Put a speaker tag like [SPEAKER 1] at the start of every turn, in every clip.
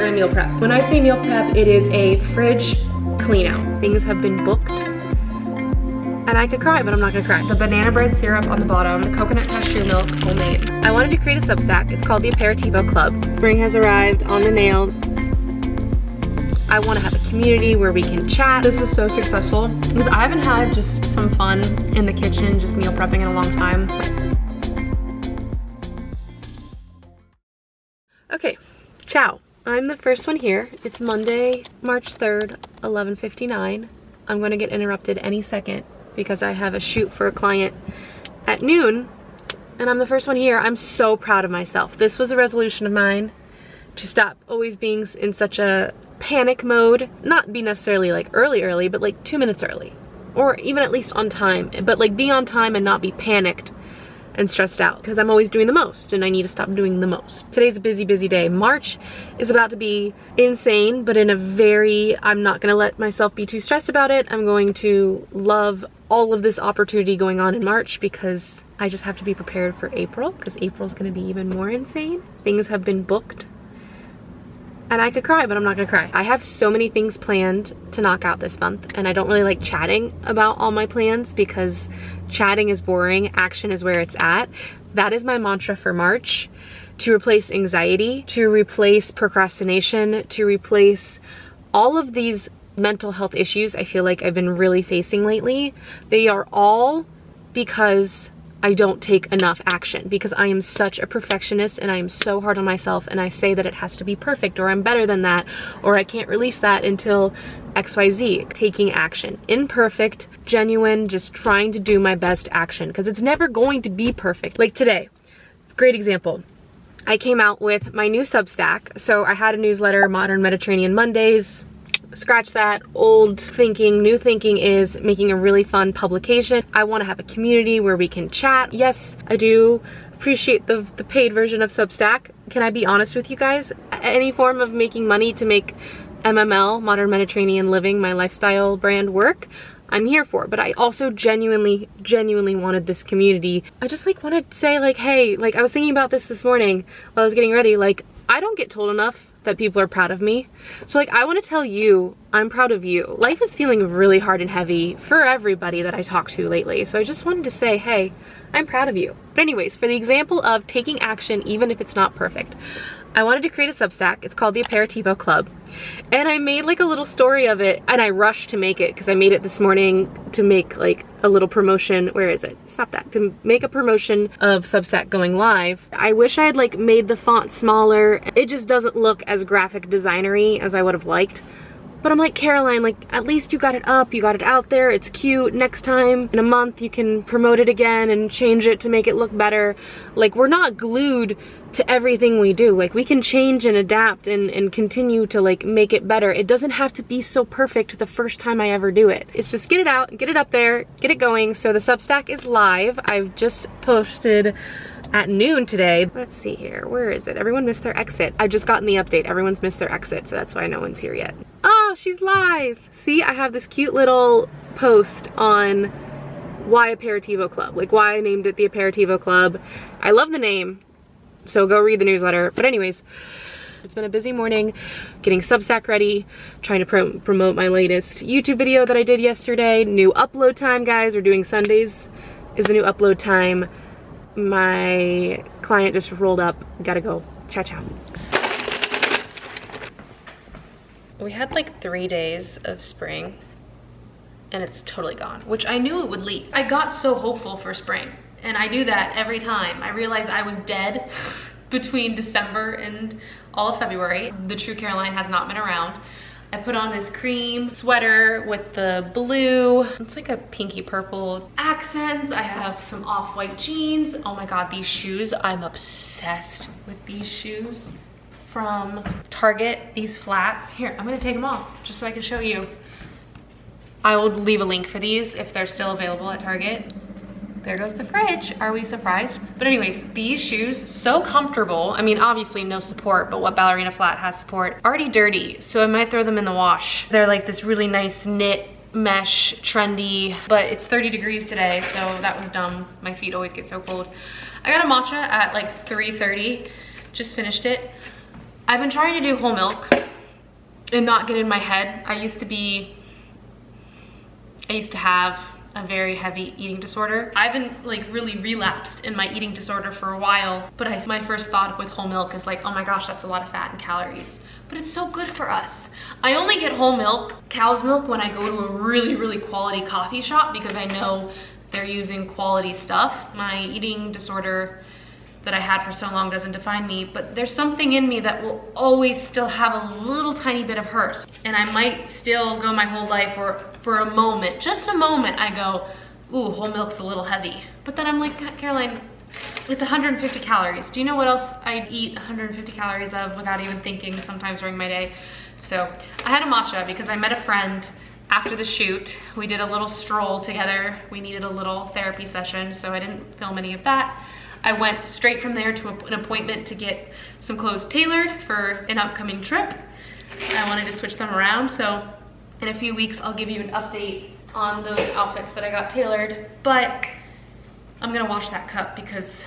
[SPEAKER 1] my meal prep. When I say meal prep, it is a fridge clean out. Things have been booked. And I could cry, but I'm not gonna cry. The banana bread syrup on the bottom, the coconut cashew milk, homemade. I wanted to create a Substack. It's called the Aperitivo Club. Spring has arrived on the nails. I want to have a community where we can chat. This was so successful because I haven't had just some fun in the kitchen, just meal prepping in a long time. Okay, ciao. I'm the first one here. It's Monday, March 3rd, 11:59. I'm gonna get interrupted any second because I have a shoot for a client at noon and I'm the first one here. I'm so proud of myself. This was a resolution of mine to stop always being in such a panic mode, not be necessarily like early, but like 2 minutes early, or even at least on time, but like be on time and not be panicked and stressed out because I'm always doing the most and I need to stop doing the most. Today's a busy day. March is about to be insane, but in a very, I'm not gonna let myself be too stressed about it. I'm going to love all of this opportunity going on in March because I just have to be prepared for April because April's gonna be even more insane. Things have been booked. And I could cry, but I'm not gonna cry. I have so many things planned to knock out this month, and I don't really like chatting about all my plans because chatting is boring, action is where it's at. That is my mantra for March, to replace anxiety, to replace procrastination, to replace all of these mental health issues I feel like I've been really facing lately. They are all because I don't take enough action, because I am such a perfectionist and I am so hard on myself and I say that it has to be perfect or I'm better than that or I can't release that until XYZ. Taking action. Imperfect, genuine, just trying to do my best action because it's never going to be perfect. Like today, great example. I came out with my new Substack. So I had a newsletter, Modern Mediterranean Mondays. Scratch that. Old thinking, new thinking is making a really fun publication. I want to have a community where we can chat. Yes, I do appreciate the paid version of Substack. Can I be honest with you guys? Any form of making money to make MML, Modern Mediterranean Living, my lifestyle brand work, I'm here for. But I also genuinely wanted this community. I just like wanted to say like, hey, like I was thinking about this morning while I was getting ready, like I don't get told enough that people are proud of me. So like I want to tell you I'm proud of you. Life is feeling really hard and heavy for everybody that I talk to lately. So I just wanted to say, hey, I'm proud of you. But anyways, for the example of taking action even if it's not perfect, I wanted to create a Substack. It's called the Aperitivo Club. And I made like a little story of it and I rushed to make it because I made it this morning to make like a little promotion. Where is it? Stop that. To make a promotion of Substack going live. I wish I had like made the font smaller. It just doesn't look as graphic designery as I would have liked. But I'm like, Caroline, like at least you got it up, you got it out there, it's cute. Next time in a month you can promote it again and change it to make it look better. Like we're not glued to everything we do. Like we can change and adapt and continue to like make it better. It doesn't have to be so perfect the first time I ever do it. It's just get it out, get it up there, get it going. So the Substack is live. I've just posted at noon today. Let's see here, where is it? Everyone missed their exit. I just gotten the update. Everyone's missed their exit, so that's why no one's here yet. Oh, she's live. See, I have this cute little post on why Aperitivo Club, like why I named it the Aperitivo Club. I love the name, so go read the newsletter. But anyways, it's been a busy morning getting Substack ready, trying to promote my latest YouTube video that I did yesterday. New upload time, guys. We're doing Sundays is the new upload time. My client just rolled up. Gotta go. Ciao, ciao. We had like 3 days of spring and it's totally gone, which I knew it would leave. I got so hopeful for spring and I do that every time. I realized I was dead between December and all of February. The true Caroline has not been around. I put on this cream sweater with the blue, it's like a pinky purple accents. I have some off-white jeans. Oh my God, these shoes, I'm obsessed with these shoes from Target, these flats. Here, I'm gonna take them off just so I can show you. I will leave a link for these if they're still available at Target. There goes the fridge. Are we surprised? But anyways, these shoes, so comfortable. I mean, obviously no support, but what ballerina flat has support? Already dirty, so I might throw them in the wash. They're like this really nice knit mesh, trendy, but it's 30 degrees today, so that was dumb. My feet always get so cold. I got a matcha at like 3:30, just finished it. I've been trying to do whole milk and not get in my head. I used to have a very heavy eating disorder. I've been like really relapsed in my eating disorder for a while, but my first thought with whole milk is like, oh my gosh, that's a lot of fat and calories. But it's so good for us. I only get whole milk, cow's milk, when I go to a really, really quality coffee shop because I know they're using quality stuff. My eating disorder that I had for so long doesn't define me, but there's something in me that will always still have a little tiny bit of hers. And I might still go my whole life, or for a moment, just a moment, I go, ooh, whole milk's a little heavy. But then I'm like, Caroline, it's 150 calories. Do you know what else I eat 150 calories of without even thinking sometimes during my day? So I had a matcha because I met a friend after the shoot. We did a little stroll together. We needed a little therapy session, so I didn't film any of that. I went straight from there to an appointment to get some clothes tailored for an upcoming trip. I wanted to switch them around, so in a few weeks I'll give you an update on those outfits that I got tailored. But I'm gonna wash that cup because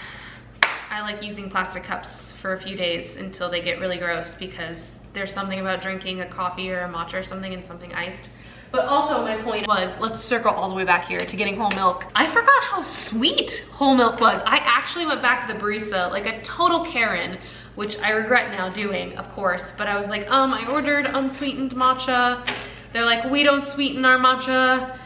[SPEAKER 1] I like using plastic cups for a few days until they get really gross, because there's something about drinking a coffee or a matcha or something and something iced. But also my point was, let's circle all the way back here to getting whole milk. I forgot how sweet whole milk was. I actually went back to the barista like a total Karen, which I regret now doing, of course. But I was like, I ordered unsweetened matcha. They're like, we don't sweeten our matcha.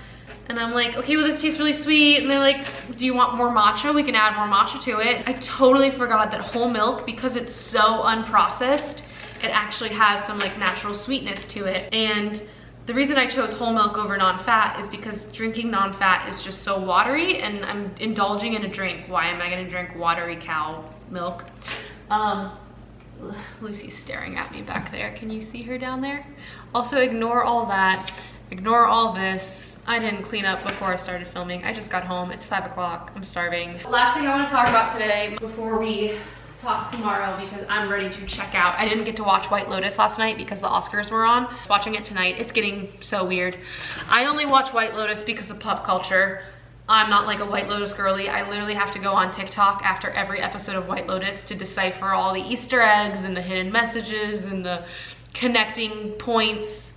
[SPEAKER 1] And I'm like, okay, well this tastes really sweet. And they're like, do you want more matcha? We can add more matcha to it. I totally forgot that whole milk, because it's so unprocessed, it actually has some like natural sweetness to it. And the reason I chose whole milk over non-fat is because drinking non-fat is just so watery, and I'm indulging in a drink. Why am I gonna drink watery cow milk? Lucy's staring at me back there. Can you see her down there? Also, ignore all that. Ignore all this. I didn't clean up before I started filming. I just got home. It's 5 o'clock. I'm starving. Last thing I want to talk about today before we talk tomorrow, because I'm ready to check out. I didn't get to watch White Lotus last night because the Oscars were on. Watching it tonight, it's getting so weird. I only watch White Lotus because of pop culture. I'm not like a White Lotus girly. I literally have to go on TikTok after every episode of White Lotus to decipher all the Easter eggs and the hidden messages and the connecting points.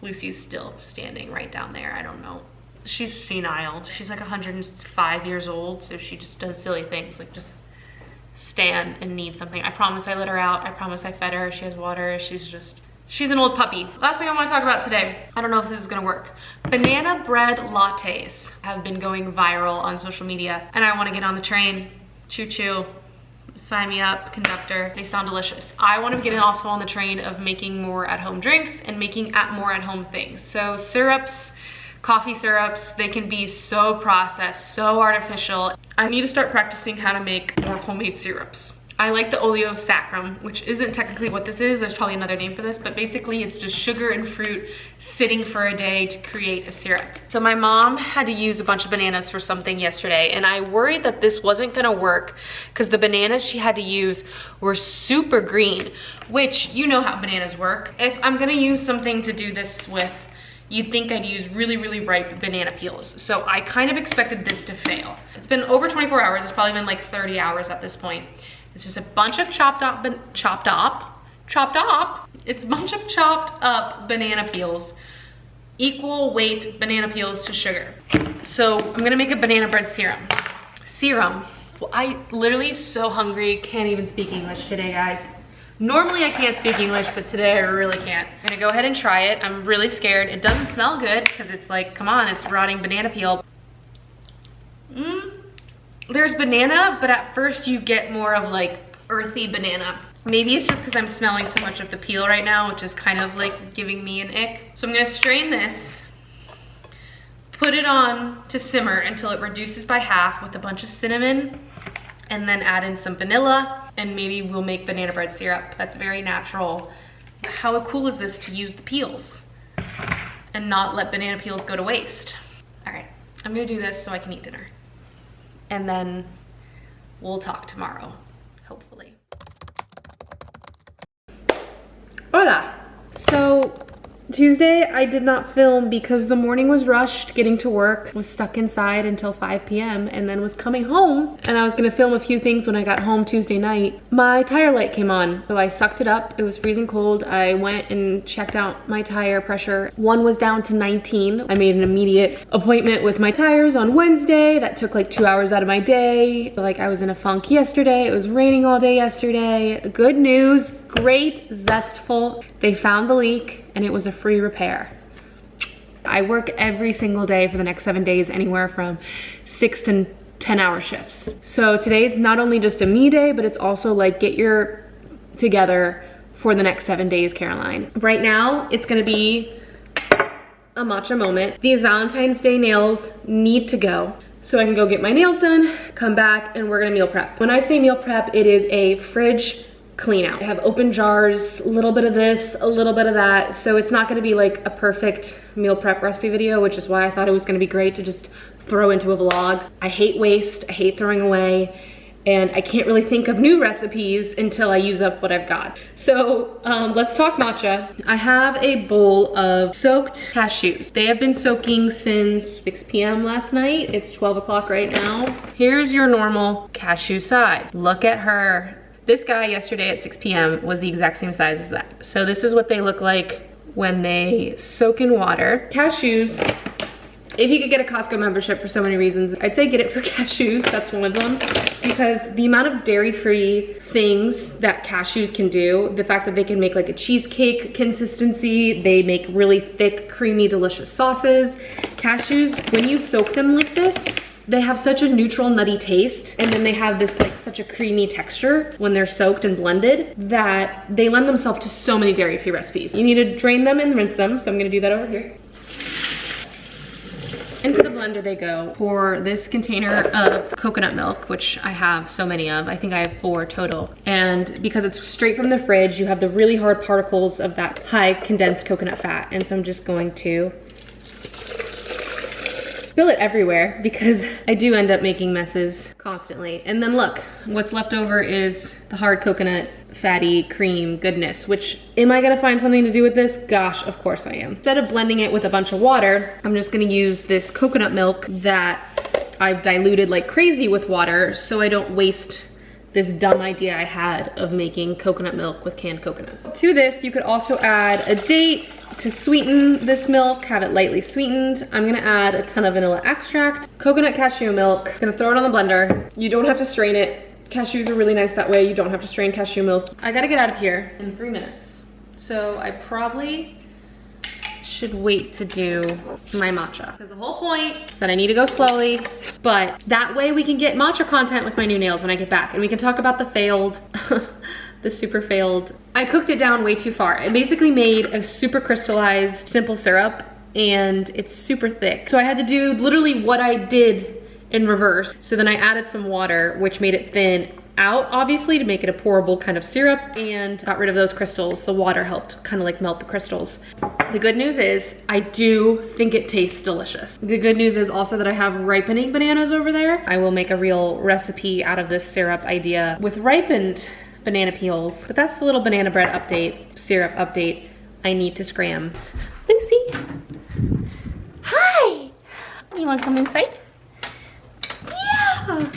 [SPEAKER 1] Lucy's still standing right down there. I don't know. She's senile. She's like 105 years old, so she just does silly things, like just stand and need something. I promise I let her out. I promise I fed her. She has water. She's an old puppy. Last thing I want to talk about today, I don't know if this is gonna work. Banana bread lattes have been going viral on social media, and I want to get on the train. Choo choo. Sign me up, conductor. They sound delicious. I want to get also on the train of making more at-home drinks and making more at-home things. So syrups, coffee syrups, they can be so processed, so artificial. I need to start practicing how to make more homemade syrups. I like the oleo saccharum, which isn't technically what this is. There's probably another name for this, but basically it's just sugar and fruit sitting for a day to create a syrup. So my mom had to use a bunch of bananas for something yesterday, and I worried that this wasn't gonna work because the bananas she had to use were super green, which you know how bananas work. If I'm gonna use something to do this with, you'd think I'd use really, really ripe banana peels. So I kind of expected this to fail. It's been over 24 hours. It's probably been like 30 hours at this point. It's just a bunch of chopped up. It's a bunch of chopped up banana peels, equal weight banana peels to sugar. So I'm gonna make a banana bread serum. Well, I literally so hungry, can't even speak English today, guys. Normally I can't speak English, but today I really can't. I'm gonna go ahead and try it. I'm really scared. It doesn't smell good because it's like, come on, it's rotting banana peel. There's banana, but at first you get more of like earthy banana. Maybe it's just because I'm smelling so much of the peel right now, which is kind of like giving me an ick. So I'm gonna strain this, put it on to simmer until it reduces by half with a bunch of cinnamon, and then add in some vanilla, and maybe we'll make banana bread syrup. That's very natural. How cool is this to use the peels and not let banana peels go to waste? All right, I'm gonna do this so I can eat dinner. And then we'll talk tomorrow, hopefully. Hola. So Tuesday, I did not film because the morning was rushed getting to work, was stuck inside until 5 p.m. and then was coming home and I was gonna film a few things when I got home Tuesday night. My tire light came on, so I sucked it up. It was freezing cold. I went and checked out my tire pressure. One was down to 19. I made an immediate appointment with my tires on Wednesday. That took like 2 hours out of my day. Like I was in a funk yesterday. It was raining all day yesterday. Good news, great, zestful. They found the leak and it was a free repair. I work every single day for the next 7 days, anywhere from 6 to 10-hour shifts. So today's not only just a me day, but it's also like get your together for the next 7 days, Caroline. Right now, it's gonna be a matcha moment. These Valentine's Day nails need to go. So I can go get my nails done, come back, and we're gonna meal prep. When I say meal prep, it is a fridge clean out. I have open jars, a little bit of this, a little bit of that. So it's not gonna be like a perfect meal prep recipe video, which is why I thought it was gonna be great to just throw into a vlog. I hate waste, I hate throwing away, and I can't really think of new recipes until I use up what I've got. So let's talk matcha. I have a bowl of soaked cashews. They have been soaking since 6 p.m. last night. It's 12 o'clock right now. Here's your normal cashew size. Look at her. This guy yesterday at 6 p.m. was the exact same size as that. So this is what they look like when they soak in water. Cashews, if you could get a Costco membership for so many reasons, I'd say get it for cashews, that's one of them. Because the amount of dairy-free things that cashews can do, the fact that they can make like a cheesecake consistency, they make really thick, creamy, delicious sauces. Cashews, when you soak them like this, they have such a neutral, nutty taste, and then they have this like such a creamy texture when they're soaked and blended that they lend themselves to so many dairy-free recipes. You need to drain them and rinse them, so I'm gonna do that over here. Into the blender they go. For this container of coconut milk, which I have so many of, I think I have 4 total. And because it's straight from the fridge, you have the really hard particles of that high condensed coconut fat. And so I'm just going to spill it everywhere because I do end up making messes constantly. And then look, what's left over is the hard coconut fatty cream goodness, which am I gonna find something to do with this? Gosh, of course I am. Instead of blending it with a bunch of water, I'm just gonna use this coconut milk that I've diluted like crazy with water so I don't waste this dumb idea I had of making coconut milk with canned coconuts. To this, you could also add a date to sweeten this milk, have it lightly sweetened. I'm gonna add a ton of vanilla extract, coconut cashew milk. Gonna throw it on the blender. You don't have to strain it. Cashews are really nice that way. You don't have to strain cashew milk. I gotta get out of here in 3 minutes. So I probably should wait to do my matcha. Because the whole point is that I need to go slowly, but that way we can get matcha content with my new nails when I get back, and we can talk about the failed, the super failed. I cooked it down way too far. I basically made a super crystallized simple syrup and it's super thick. So I had to do literally what I did in reverse. So then I added some water, which made it thin out, obviously, to make it a pourable kind of syrup, and got rid of those crystals. The water helped kind of like melt the crystals. The good news is I do think it tastes delicious. The good news is also that I have ripening bananas over there. I will make a real recipe out of this syrup idea with ripened banana peels. But that's the little banana bread update, syrup update I need to scram. Lucy, hi. You wanna come inside? Yeah.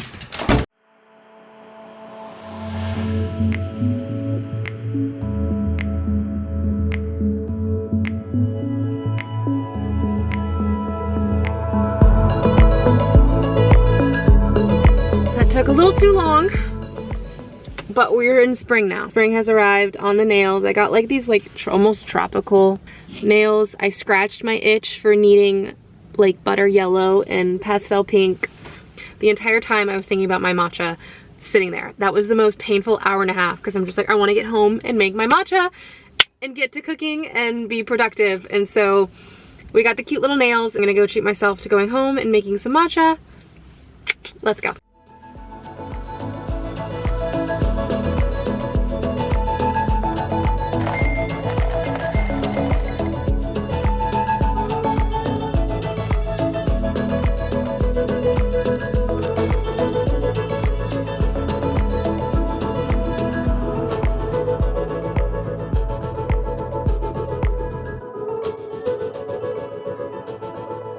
[SPEAKER 1] Took a little too long, but we're in spring now. Spring has arrived on the nails. I got like these like almost tropical nails. I scratched my itch for needing like butter yellow and pastel pink. The entire time I was thinking about my matcha sitting there. That was the most painful hour and a half because I'm just like, I want to get home and make my matcha and get to cooking and be productive. And so we got the cute little nails. I'm gonna go treat myself to going home and making some matcha. Let's go.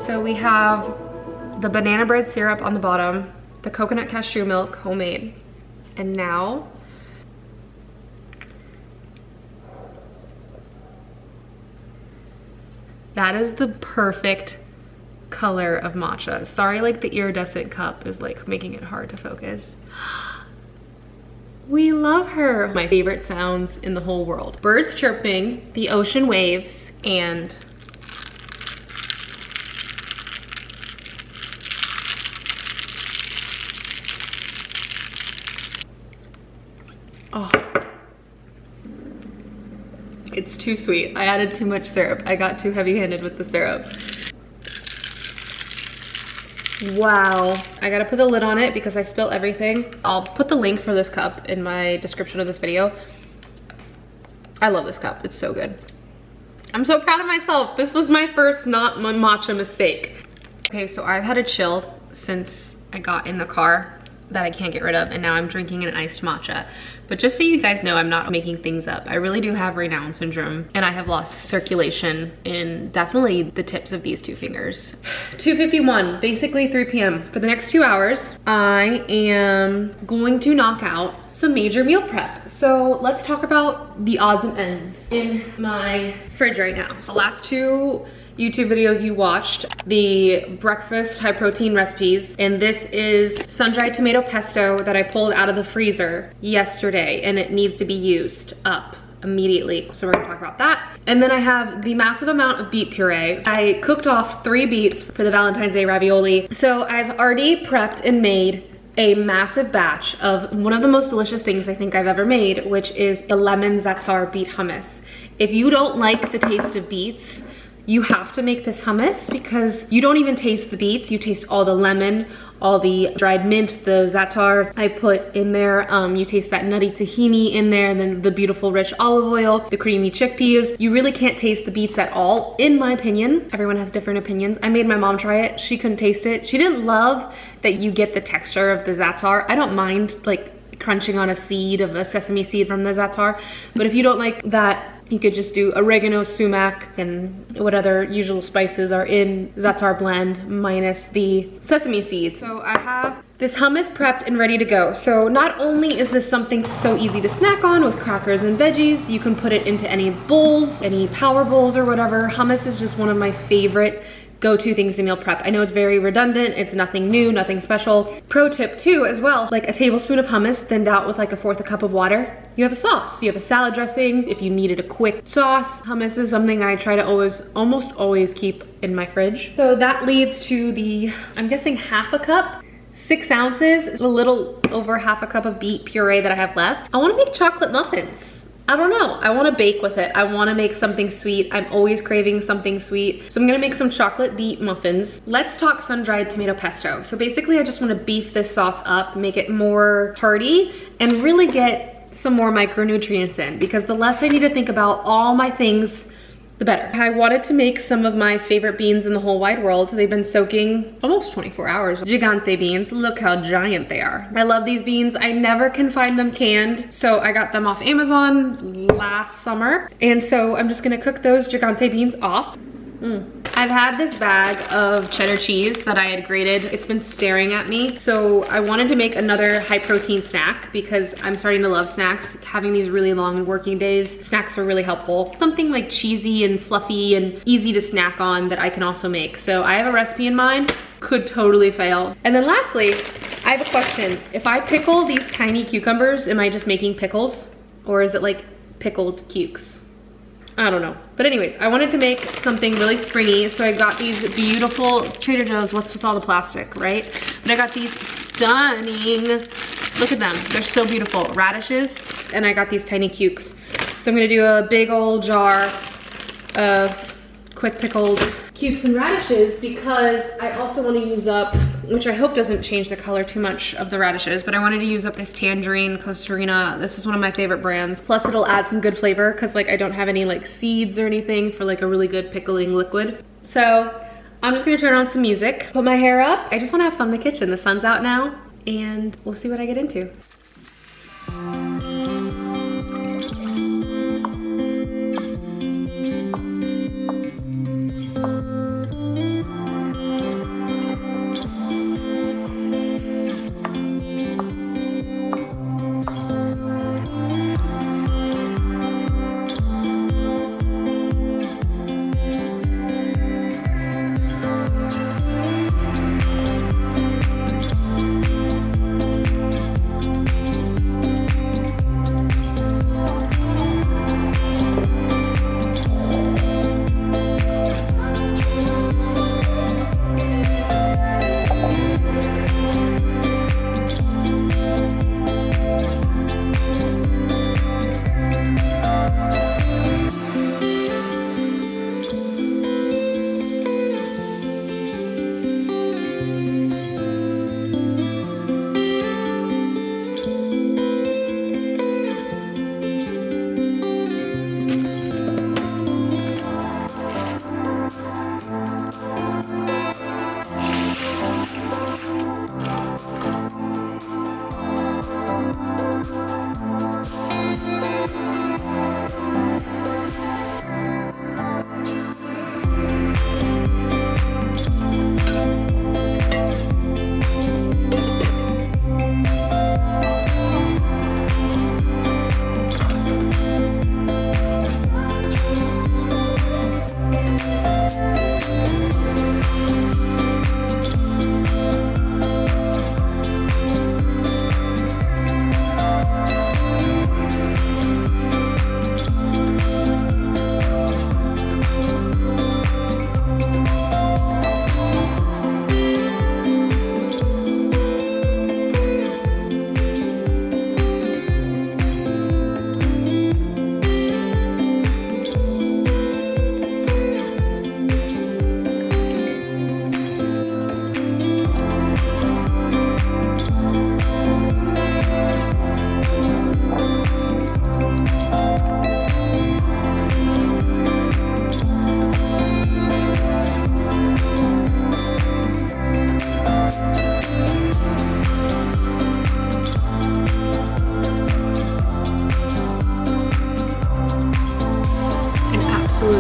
[SPEAKER 1] So we have the banana bread syrup on the bottom, the coconut cashew milk, homemade. And now, that is the perfect color of matcha. Sorry, like the iridescent cup is like making it hard to focus. We love her. My favorite sounds in the whole world. Birds chirping, the ocean waves, and oh, it's too sweet. I added too much syrup. I got too heavy-handed with the syrup. Wow. I gotta put the lid on it because I spilled everything. I'll put the link for this cup in my description of this video. I love this cup. It's so good. I'm so proud of myself. This was my first not matcha mistake. Okay, so I've had a chill since I got in the car that I can't get rid of, and now I'm drinking an iced matcha. But just so you guys know, I'm not making things up. I really do have Raynaud syndrome, and I have lost circulation in definitely the tips of these two fingers. 2:51, basically 3 p.m. For the next 2 hours, I am going to knock out some major meal prep. So let's talk about the odds and ends in my fridge right now. So the last two YouTube videos you watched, the breakfast high protein recipes, and this is sun-dried tomato pesto that I pulled out of the freezer yesterday, and it needs to be used up immediately. So we're gonna talk about that. And then I have the massive amount of beet puree. I cooked off 3 beets for the Valentine's Day ravioli. So I've already prepped and made a massive batch of one of the most delicious things I think I've ever made, which is a lemon za'atar beet hummus. If you don't like the taste of beets, you have to make this hummus because you don't even taste the beets, you taste all the lemon, all the dried mint, the za'atar I put in there. You taste that nutty tahini in there, and then the beautiful rich olive oil, the creamy chickpeas. You really can't taste the beets at all, in my opinion. Everyone has different opinions. I made my mom try it. She couldn't taste it. She didn't love that you get the texture of the za'atar. I don't mind like crunching on a seed of a sesame seed from the za'atar, but if you don't like that, you could just do oregano, sumac, and what other usual spices are in za'atar blend minus the sesame seeds. So I have this hummus prepped and ready to go. So not only is this something so easy to snack on with crackers and veggies, you can put it into any bowls, any power bowls or whatever. Hummus is just one of my favorite go-to things to meal prep. I know it's very redundant, it's nothing new, nothing special. Pro tip too as well, like a tablespoon of hummus thinned out with like 1/4 cup of water. You have a sauce, you have a salad dressing. If you needed a quick sauce, hummus is something I try to almost always keep in my fridge. So that leads to the, I'm guessing 1/2 cup, 6 ounces, a little over 1/2 cup of beet puree that I have left. I wanna make chocolate muffins. I don't know, I wanna bake with it. I wanna make something sweet. I'm always craving something sweet. So I'm gonna make some chocolate beet muffins. Let's talk sun-dried tomato pesto. So basically I just wanna beef this sauce up, make it more hearty, and really get some more micronutrients in, because the less I need to think about all my things, the better. I wanted to make some of my favorite beans in the whole wide world. They've been soaking almost 24 hours. Gigante beans, look how giant they are. I love these beans. I never can find them canned, so I got them off Amazon last summer. And so I'm just gonna cook those gigante beans off. I've had this bag of cheddar cheese that I had grated. It's been staring at me. So I wanted to make another high protein snack because I'm starting to love snacks. Having these really long working days, snacks are really helpful. Something like cheesy and fluffy and easy to snack on that I can also make. So I have a recipe in mind, could totally fail. And then lastly, I have a question. If I pickle these tiny cucumbers, am I just making pickles? Or is it like pickled cukes? I don't know. But anyways, I wanted to make something really springy, so I got these beautiful Trader Joe's, what's with all the plastic, right? But I got these stunning, look at them, they're so beautiful, radishes, and I got these tiny cukes. So I'm gonna do a big old jar of quick pickled cukes and radishes because I also want to use up, which I hope doesn't change the color too much of the radishes, but I wanted to use up this tangerine Costarina. This is one of my favorite brands. Plus it'll add some good flavor because like I don't have any like seeds or anything for like a really good pickling liquid. So I'm just gonna turn on some music, put my hair up. I just want to have fun in the kitchen. The sun's out now and we'll see what I get into.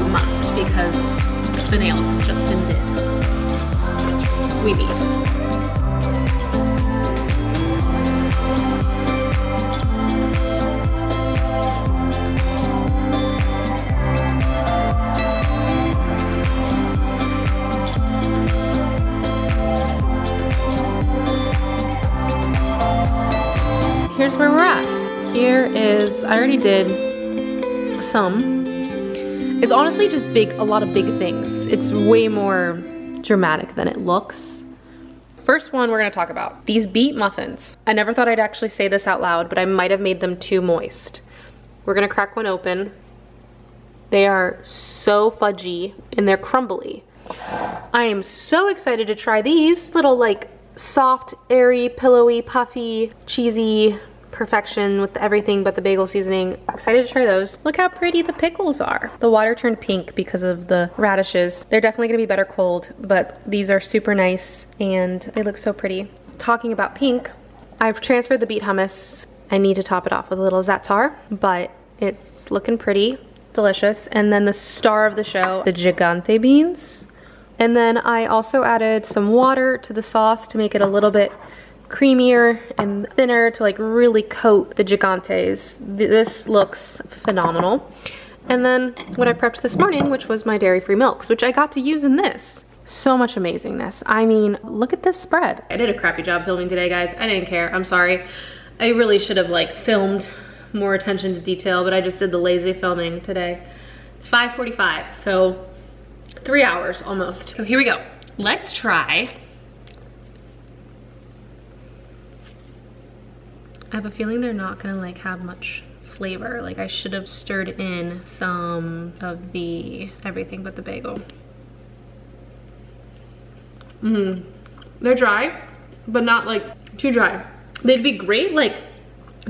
[SPEAKER 1] must because the nails have just been did. We need. Here's where we're at. Here is, I already did some. It's honestly just big, a lot of big things. It's way more dramatic than it looks. First one we're gonna talk about, these beet muffins. I never thought I'd actually say this out loud, but I might have made them too moist. We're gonna crack one open. They are so fudgy and they're crumbly. I am so excited to try these. Little like soft, airy, pillowy, puffy, cheesy perfection with everything but the bagel seasoning. Excited to try those. Look how pretty the pickles are. The water turned pink because of the radishes. They're definitely gonna be better cold, but these are super nice and they look so pretty. Talking about pink, I've transferred the beet hummus. I need to top it off with a little za'atar, but it's looking pretty delicious. And then the star of the show, the gigante beans. And then I also added some water to the sauce to make it a little bit creamier and thinner to like really coat the gigantes. This looks phenomenal. And then what I prepped this morning, which was my dairy-free milks, which I got to use in this. So much amazingness. I mean, look at this spread. I did a crappy job filming today, guys. I didn't care, I'm sorry. I really should have like filmed more attention to detail, but I just did the lazy filming today. It's 5:45, so 3 hours almost. So here we go. Let's try. I have a feeling they're not gonna like have much flavor. Like I should have stirred in some of the everything but the bagel. They're dry, but not like too dry. They'd be great like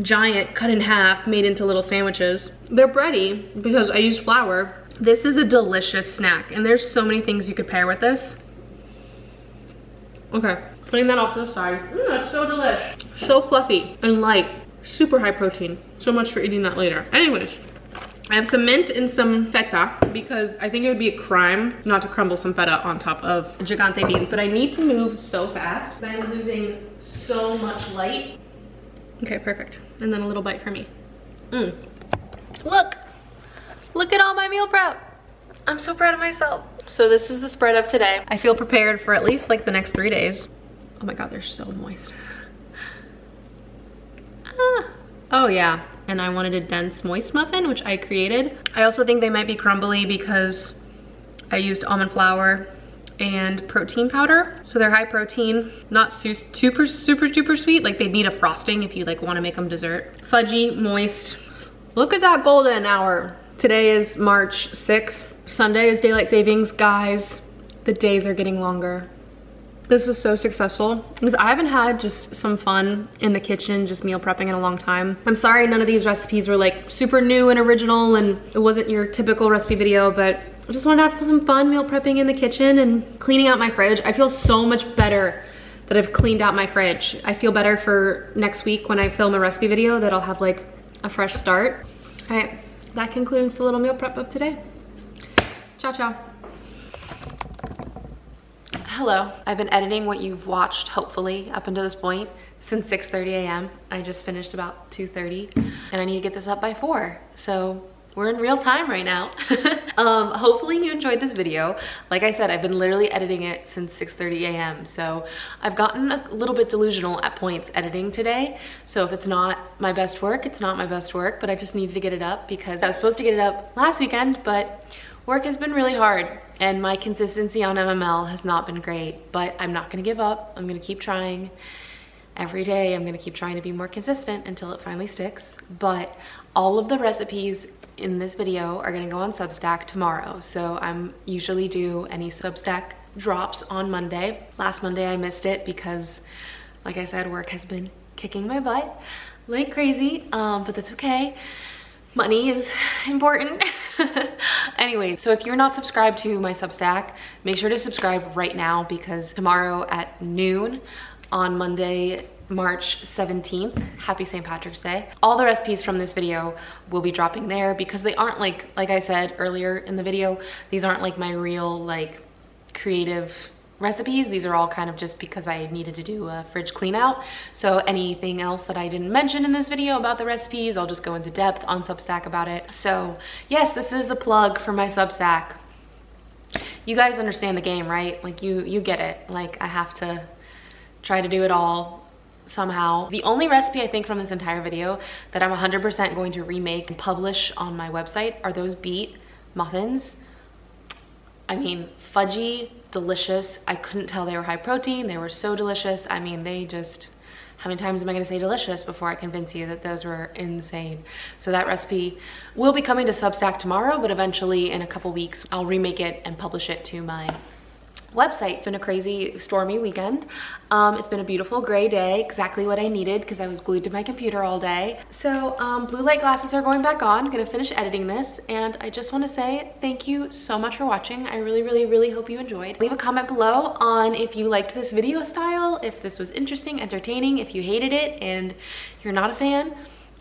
[SPEAKER 1] giant cut in half made into little sandwiches. They're bready because I used flour. This is a delicious snack and there's so many things you could pair with this. Okay, putting that off to the side. That's so delish. So fluffy and light, super high protein. So much for eating that later. Anyways, I have some mint and some feta because I think it would be a crime not to crumble some feta on top of gigante beans, but I need to move so fast. I'm losing so much light. Okay, perfect. And then a little bite for me. Look at all my meal prep. I'm so proud of myself. So this is the spread of today. I feel prepared for at least like the next 3 days. Oh my God, they're so moist. Oh yeah, and I wanted a dense moist muffin, which I created. I also think they might be crumbly because I used almond flour and protein powder. So they're high protein, not super duper sweet. Like they need a frosting if you like wanna make them dessert. Fudgy, moist. Look at that golden hour. Today is March 6th. Sunday is daylight savings. Guys, the days are getting longer. This was so successful because I haven't had just some fun in the kitchen, just meal prepping in a long time. I'm sorry none of these recipes were like super new and original and it wasn't your typical recipe video, but I just wanted to have some fun meal prepping in the kitchen and cleaning out my fridge. I feel so much better that I've cleaned out my fridge. I feel better for next week when I film a recipe video that I'll have like a fresh start. All right, that concludes the little meal prep of today. Ciao, ciao. Hello, I've been editing what you've watched, hopefully, up until this point, since 6:30 a.m. I just finished about 2:30, and I need to get this up by 4. So we're in real time right now. Hopefully you enjoyed this video. Like I said, I've been literally editing it since 6:30 a.m. So I've gotten a little bit delusional at points editing today. So if it's not my best work, it's not my best work, but I just needed to get it up because I was supposed to get it up last weekend, but work has been really hard and my consistency on MML has not been great, but I'm not gonna give up. I'm gonna keep trying. Every day I'm gonna keep trying to be more consistent until it finally sticks. But all of the recipes in this video are gonna go on Substack tomorrow. So I'm usually do any Substack drops on Monday. Last Monday I missed it because, like I said, work has been kicking my butt like crazy, but that's okay. Money is important. Anyway, so if you're not subscribed to my Substack, make sure to subscribe right now because tomorrow at noon on Monday March 17th. Happy St. Patrick's Day. All the recipes from this video will be dropping there because they aren't like I said earlier in the video, these aren't like my real like creative recipes. These are all kind of just because I needed to do a fridge clean out. So anything else that I didn't mention in this video about the recipes, I'll just go into depth on Substack about it. So yes, this is a plug for my Substack. You guys understand the game, right? Like you get it. Like I have to try to do it all somehow. The only recipe I think from this entire video that I'm 100% going to remake and publish on my website are those beet muffins. I mean, fudgy, delicious. I couldn't tell they were high protein. They were so delicious. I mean, they just, how many times am I gonna say delicious before I convince you that those were insane? So that recipe will be coming to Substack tomorrow, but eventually in a couple weeks, I'll remake it and publish it to my website. It's been a crazy stormy weekend. It's been a beautiful gray day, exactly what I needed because I was glued to my computer all day. So blue light glasses are going back on. I'm gonna finish editing this, and I just want to say thank you so much for watching. I really hope you enjoyed. Leave a comment below on if you liked this video style, if this was interesting, entertaining, if you hated it and you're not a fan.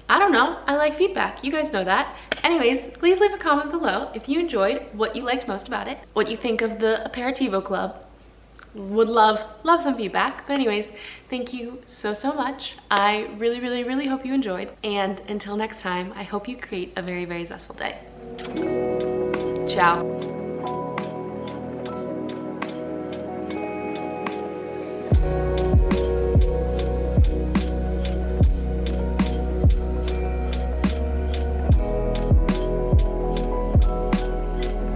[SPEAKER 1] I don't know, I like feedback, you guys know that. Anyways, please leave a comment below if you enjoyed, what you liked most about it, what you think of the Aperitivo Club. Would love some feedback. But anyways, thank you so much. I really hope you enjoyed. And until next time, I hope you create a very zestful day. Ciao.